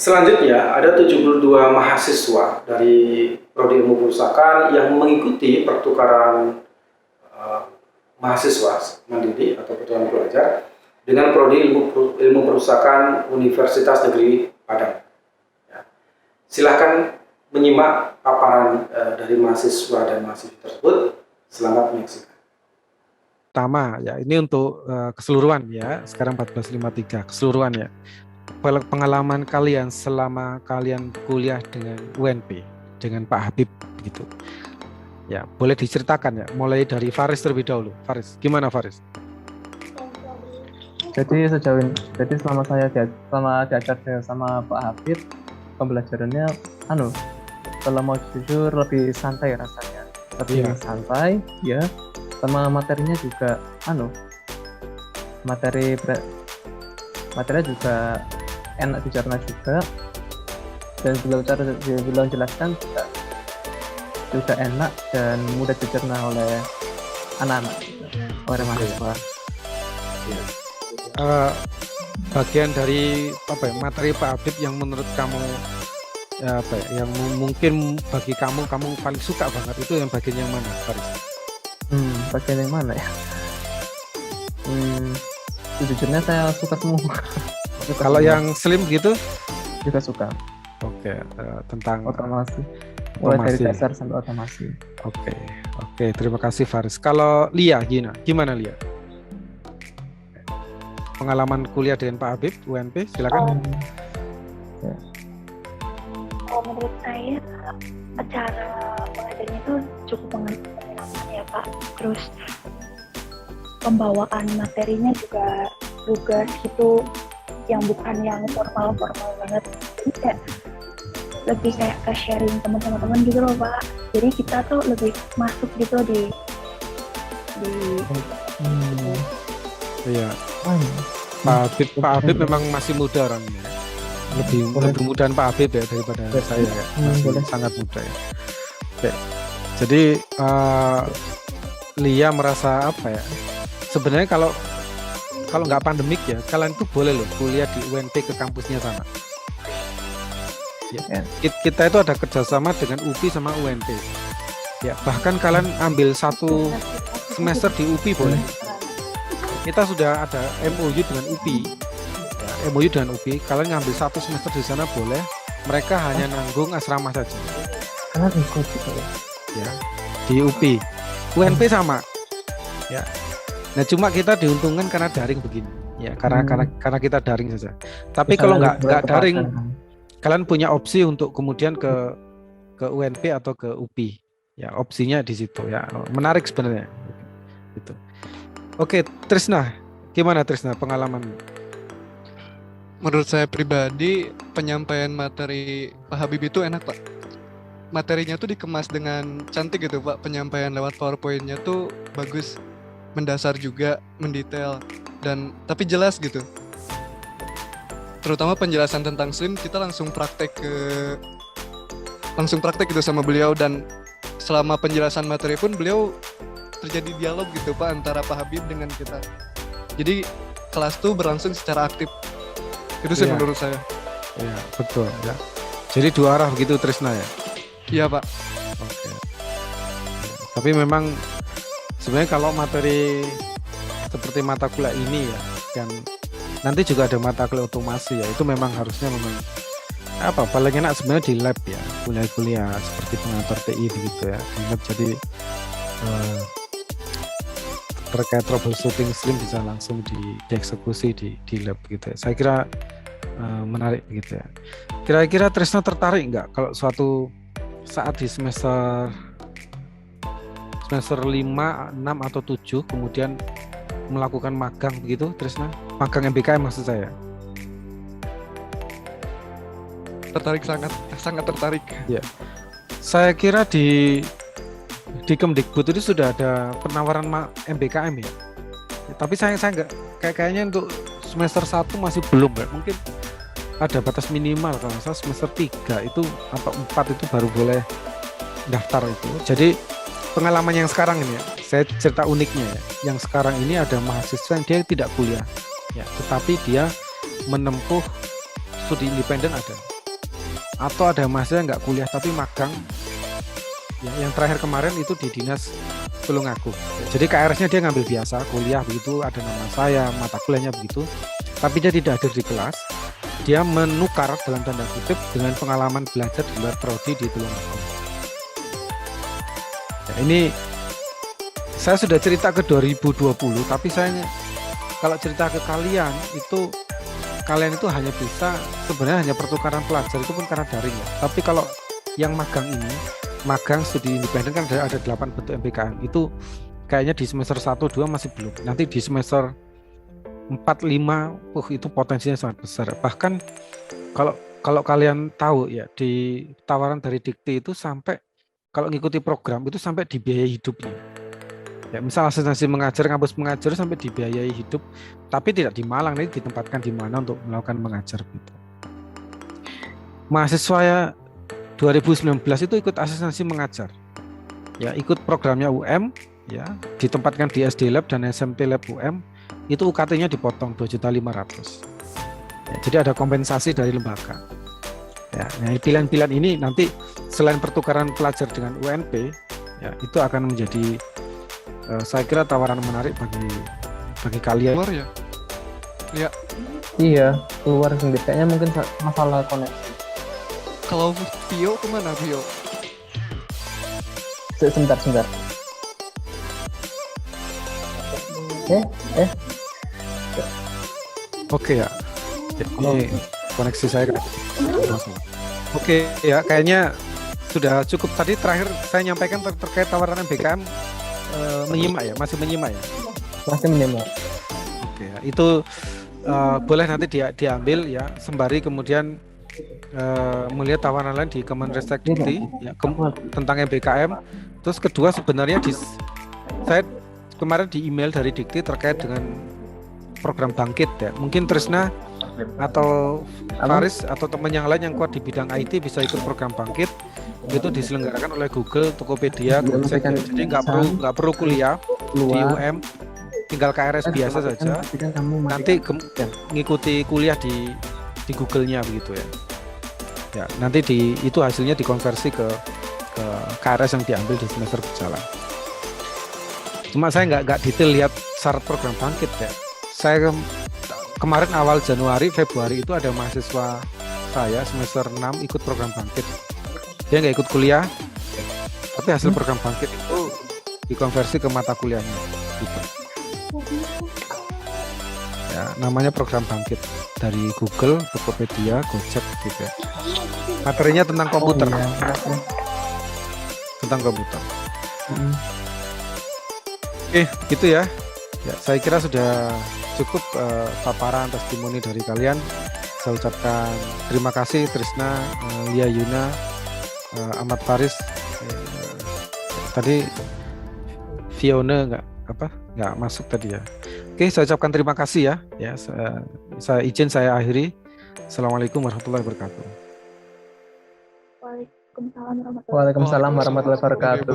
Selanjutnya, ada 72 mahasiswa dari Prodi Ilmu Perusahaan yang mengikuti pertukaran mahasiswa mendidik atau pertukaran pelajar dengan Prodi Ilmu Perusahaan Universitas Negeri Padang. Ya. Silahkan menyimak paparan dari mahasiswa dan mahasiswa tersebut. Selamat menyaksikan. Pertama, ya ini untuk keseluruhan ya, sekarang 1453 keseluruhan ya. Pengalaman kalian selama kalian kuliah dengan UNP, dengan Pak Habib gitu. Ya, boleh diceritakan ya, mulai dari Faris terlebih dahulu. Faris, gimana Faris? Jadi selama saya diajar sama Pak Habib, pembelajarannya kalau mau jujur lebih santai rasanya. Lebih santai ya. Sama materinya juga materinya juga enak dicerna juga, dan beliau jelaskan juga enak dan mudah dicerna oleh anak-anak oleh mahasiswa. Bagian dari materi Pak Habib yang menurut kamu yang mungkin bagi kamu paling suka banget itu yang bagian yang mana, Faris? Bagian yang mana ya? Sejujurnya saya suka semua. Kalau yang slim gitu juga suka. Oke, tentang otomasi. Mulai dari dasar sampai otomasi. Oke, terima kasih Faris. Kalau Lia gimana Lia? Pengalaman kuliah dengan Pak Habib UNP, silakan. Menurut saya cara pengajarnya itu cukup menyenangkan ya Pak. Terus pembawaan materinya juga lugas gitu, yang bukan yang formal banget. Jadi kayak lebih kayak ke sharing teman-teman gitu loh Pak. Jadi kita tuh lebih masuk gitu di Iya. Pak Habib memang masih muda orangnya. Lebih mudahan Pak Habib ya daripada saya ya. Masih sangat muda ya. Oke. Jadi Lia merasa apa ya? Sebenarnya kalau nggak pandemik ya, kalian tuh boleh loh kuliah di UNP ke kampusnya sana. Ya. Kita itu ada kerjasama dengan UPI sama UNP. Ya, bahkan kalian ambil satu semester di UPI boleh. Kita sudah ada MOU dengan UPI. Ya, MOU dengan UPI, kalian ngambil satu semester di sana boleh. Mereka hanya nanggung asrama saja. Kalian ikut gitu ya. Di UPI. UNP sama. Ya. Nah, cuma kita diuntungkan karena daring begini. Ya, karena kita daring saja. Tapi kalau nggak daring, kalian punya opsi untuk kemudian ke UNP atau ke UPI. Ya, opsinya di situ ya. Menarik sebenarnya. Gitu. Oke, Trisna. Gimana Trisna pengalaman? Menurut saya pribadi, penyampaian materi Pak Habib itu enak, Pak. Materinya tuh dikemas dengan cantik gitu, Pak. Penyampaian lewat PowerPoint-nya tuh bagus, mendasar juga, mendetail, tapi jelas gitu. Terutama penjelasan tentang SLIM, kita langsung praktek gitu sama beliau, dan selama penjelasan materi pun beliau terjadi dialog gitu Pak antara Pak Habib dengan kita. Jadi kelas tuh berlangsung secara aktif. Itu sih menurut saya. Iya, betul ya. Jadi dua arah begitu Trisna ya? Iya Pak. Oke. Tapi memang sebenarnya kalau materi seperti mata kuliah ini ya, dan nanti juga ada mata kuliah otomasi ya, itu memang harusnya paling enak sebenarnya di lab ya, kuliah seperti pengatur TI begitu ya, di lab. Jadi terkait troubleshooting SLIM bisa langsung dieksekusi di lab gitu ya. Saya kira menarik gitu ya. Kira-kira Trisna tertarik nggak kalau suatu saat di semester 5, 6 atau 7 kemudian melakukan magang begitu Trisna? Magang MBKM maksud saya. Tertarik, sangat tertarik. Ya. Saya kira di Kemdikbud itu sudah ada penawaran MBKM ya. Tapi saya nggak kayaknya untuk semester 1 masih belum ya. Mungkin ada batas minimal kalau saya semester 3 itu atau 4 itu baru boleh daftar itu. Jadi pengalaman yang sekarang ini ya, saya cerita uniknya ya. Yang sekarang ini ada mahasiswa yang dia tidak kuliah ya, tetapi dia menempuh studi independen ada. atau ada mahasiswa yang nggak kuliah tapi magang. Ya, yang terakhir kemarin itu di Dinas Tulungagung. Jadi KRS-nya dia ngambil biasa, kuliah begitu, ada nama saya, mata kuliahnya begitu, tapi dia tidak hadir di kelas. Dia menukar dalam tanda kutip dengan pengalaman belajar di luar prodi di Tulungagung. Ya, ini saya sudah cerita ke 2020, tapi saya kalau cerita ke kalian itu hanya bisa sebenarnya hanya pertukaran pelajar itu pun karena daring ya. Tapi kalau yang magang ini, magang studi independen kan ada 8 bentuk MBKM. Itu kayaknya di semester 1 2 masih belum. Nanti di semester 4 5 itu potensinya sangat besar. Bahkan kalau kalian tahu ya, di tawaran dari Dikti itu sampai kalau ngikuti program itu sampai dibiayai hidupnya. Ya, misal asistensi mengajar, kampus mengajar sampai dibiayai hidup, tapi tidak di Malang, ini ditempatkan di mana untuk melakukan mengajar gitu. Mahasiswa ya 2019 itu ikut asistensi mengajar. Ya, ikut programnya UM ya, ditempatkan di SD Lab dan SMT Lab UM, itu UKT-nya dipotong 2.500.000. Ya, jadi ada kompensasi dari lembaga. Ya, nah pilihan-pilihan ini nanti selain pertukaran pelajar dengan UNP, ya itu akan menjadi saya kira tawaran menarik bagi kalian. Keluar ya? Ya, Iya, keluar sendiri. Kayaknya mungkin masalah koneksi. kalau Vio kemana Vio? Sebentar. Oke ya. Ini koneksi saya. Oke ya, kayaknya sudah cukup. Tadi terakhir saya nyampaikan terkait tawaran MBKM menyimak ya, masih menyimak ya. Masih menyimak. Oke ya, itu boleh nanti diambil ya, sembari kemudian melihat tawaran lain di Kemenristek Dikti ya, tentang MBKM. Terus kedua sebenarnya saya kemarin di email dari Dikti terkait dengan program Bangkit ya. Mungkin Trisna atau Faris atau teman yang lain yang kuat di bidang IT bisa ikut program Bangkit. Itu diselenggarakan oleh Google, Tokopedia, Gojek. Jadi nggak perlu kuliah di UM, tinggal KRS biasa saja. Nanti ngikuti kuliah di Google-nya begitu ya. Ya, nanti itu hasilnya dikonversi ke KRS yang diambil di semester berjalan. Cuma saya nggak detail lihat syarat program Bangkit ya. Saya kemarin awal Januari, Februari itu ada mahasiswa saya semester 6 ikut program Bangkit. Dia nggak ikut kuliah, tapi hasil program Bangkit itu dikonversi ke mata kuliahnya. Gitu. Ya, namanya program Bangkit dari Google, Tokopedia, Gojek gitu ya. Materinya tentang komputer. Tentang komputer. Oke, gitu ya. Ya, saya kira sudah cukup paparan testimoni dari kalian. Saya ucapkan terima kasih Trisna, Lia Yuna, Ahmad Faris. Tadi Fiona nggak masuk tadi ya. Oke, saya ucapkan terima kasih ya. Ya, saya akhiri. Assalamualaikum warahmatullahi wabarakatuh. Waalaikumsalam warahmatullahi wabarakatuh.